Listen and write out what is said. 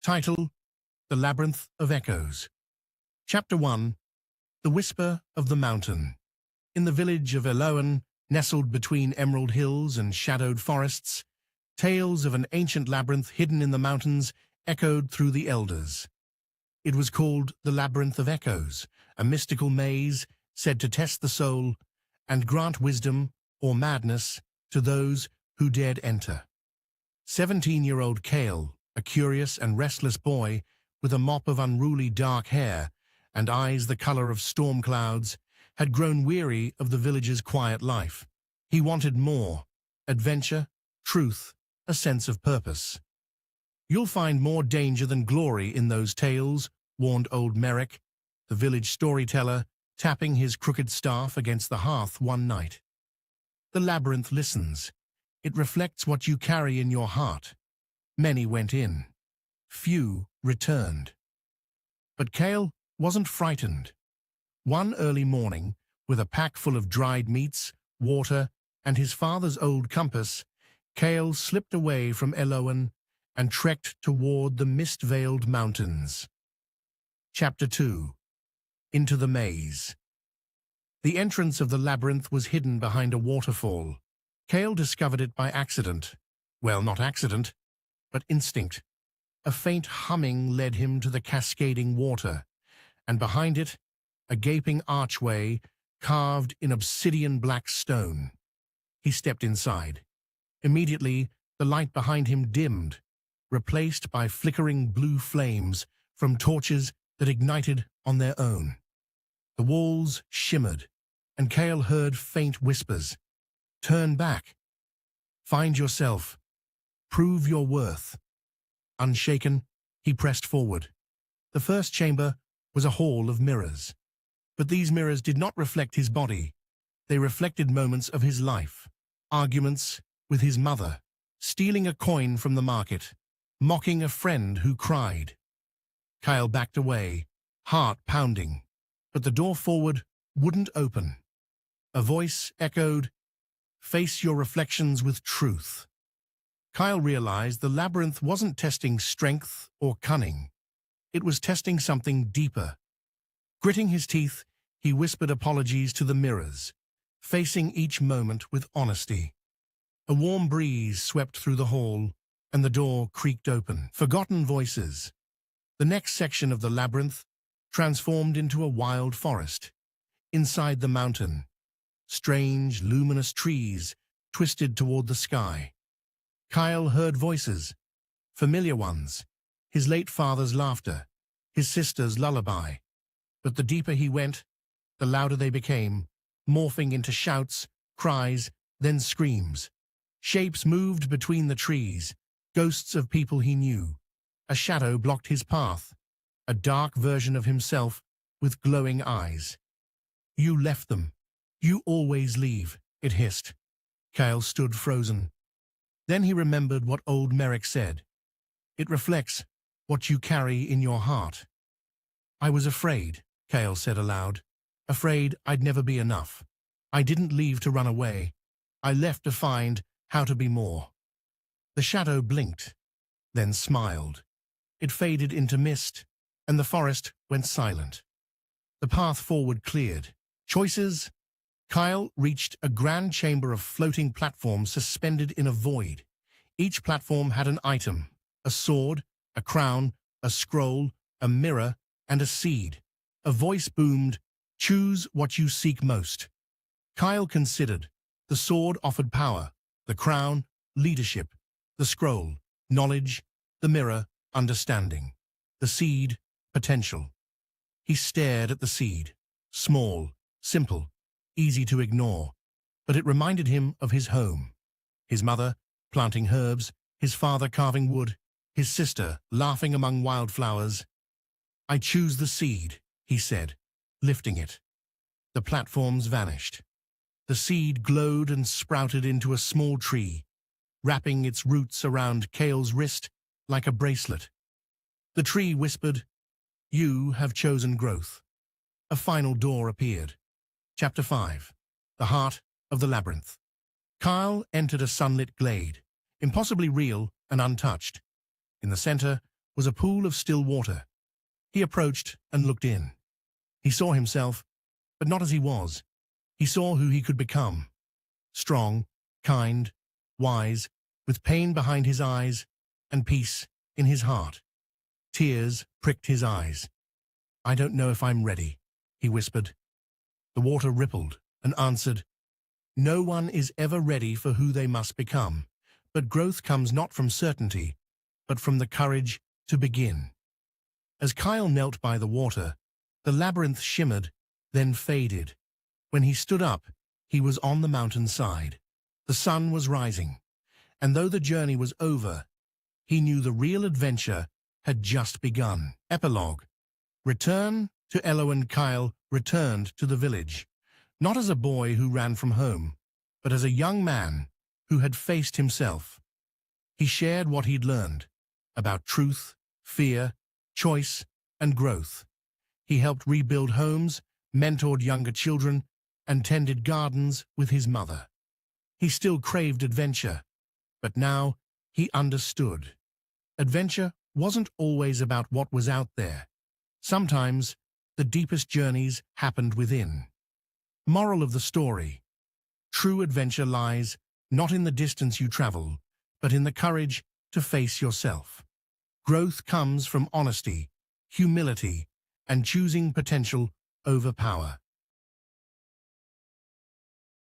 Title: The Labyrinth of Echoes. Chapter 1: The Whisper of the Mountain. In the village of Eloan, nestled between emerald hills and shadowed forests, tales of an ancient labyrinth hidden in the mountains echoed through the elders. It was called the Labyrinth of Echoes, a mystical maze said to test the soul and grant wisdom or madness to those who dared enter. 17-year-old Cale, a curious and restless boy with a mop of unruly dark hair and eyes the color of storm clouds, had grown weary of the village's quiet life. He wanted more: adventure, truth, a sense of purpose. "You'll find more danger than glory in those tales," warned old Merrick, the village storyteller, tapping his crooked staff against the hearth one night. "The labyrinth listens. It reflects what you carry in your heart." Many went in. Few returned. But Cale wasn't frightened. One early morning, with a pack full of dried meats, water, and his father's old compass, Cale slipped away from Eloan and trekked toward the mist-veiled mountains. Chapter 2: Into the Maze. The entrance of the labyrinth was hidden behind a waterfall. Cale discovered it by accident. Well, not accident, but instinct. A faint humming led him to the cascading water, and behind it, a gaping archway carved in obsidian-black stone. He stepped inside. Immediately, the light behind him dimmed, replaced by flickering blue flames from torches that ignited on their own. The walls shimmered, and Cale heard faint whispers. "Turn back. Find yourself. Prove your worth." Unshaken, he pressed forward. The first chamber was a hall of mirrors. But these mirrors did not reflect his body. They reflected moments of his life: arguments with his mother, stealing a coin from the market, mocking a friend who cried. Cale backed away, heart pounding, but the door forward wouldn't open. A voice echoed, "Face your reflections with truth." Cale realized the labyrinth wasn't testing strength or cunning. It was testing something deeper. Gritting his teeth, he whispered apologies to the mirrors, facing each moment with honesty. A warm breeze swept through the hall, and the door creaked open. Forgotten voices. The next section of the labyrinth transformed into a wild forest. Inside the mountain, strange, luminous trees twisted toward the sky. Cale heard voices, familiar ones: his late father's laughter, his sister's lullaby. But the deeper he went, the louder they became, morphing into shouts, cries, then screams. Shapes moved between the trees, ghosts of people he knew. A shadow blocked his path, a dark version of himself with glowing eyes. "You left them. You always leave," it hissed. Cale stood frozen. Then he remembered what old Merrick said. "It reflects what you carry in your heart." "I was afraid," Cale said aloud. "Afraid I'd never be enough. I didn't leave to run away. I left to find how to be more." The shadow blinked, then smiled. It faded into mist, and the forest went silent. The path forward cleared. Choices? Cale reached a grand chamber of floating platforms suspended in a void. Each platform had an item: a sword, a crown, a scroll, a mirror, and a seed. A voice boomed, "Choose what you seek most." Cale considered. The sword offered power, the crown, leadership, the scroll, knowledge, the mirror, understanding, the seed, potential. He stared at the seed. Small, simple, easy to ignore, but it reminded him of his home. His mother, planting herbs, his father carving wood, his sister laughing among wildflowers. "I choose the seed," he said, lifting it. The platforms vanished. The seed glowed and sprouted into a small tree, wrapping its roots around Cale's wrist like a bracelet. The tree whispered, "You have chosen growth." A final door appeared. Chapter 5: The Heart of the Labyrinth. Cale entered a sunlit glade, impossibly real and untouched. In the center was a pool of still water. He approached and looked in. He saw himself, but not as he was. He saw who he could become. Strong, kind, wise, with pain behind his eyes and peace in his heart. Tears pricked his eyes. "I don't know if I'm ready," he whispered. The water rippled and answered, "No one is ever ready for who they must become, but growth comes not from certainty, but from the courage to begin." As Kyle knelt by the water, the labyrinth shimmered, then faded. When he stood up, he was on the mountainside. The sun was rising, and though the journey was over, he knew the real adventure had just begun. Epilogue. Return to Elo and Kyle returned to the village, not as a boy who ran from home, but as a young man who had faced himself. He shared what he'd learned about truth, fear, choice, and growth. He helped rebuild homes, mentored younger children, and tended gardens with his mother. He still craved adventure, but now he understood. Adventure wasn't always about what was out there. Sometimes the deepest journeys happened within. Moral of the story: true adventure lies not in the distance you travel, but in the courage to face yourself. Growth comes from honesty, humility, and choosing potential over power.